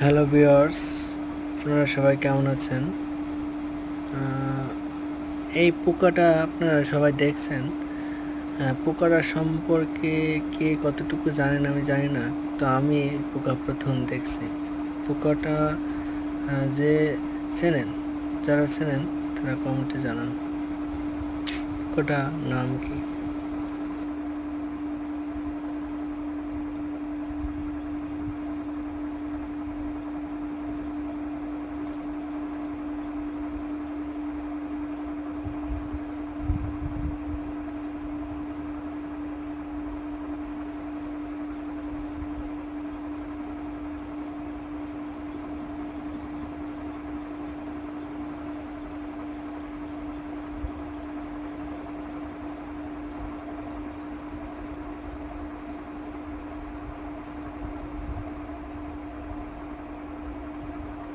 Hello viewers, আপনারা সবাই কেমন আছেন? আহ, এই পোকাটা আপনারা সবাই দেখছেন। পোকাটা সম্পর্কে কে কতটুকু জানেন আমি জানি না, তো আমি এই পোকা প্রথম দেখছি। পোকাটা যে যারা চেনেন তারা কমেন্টে জানান পোকাটা নাম কি।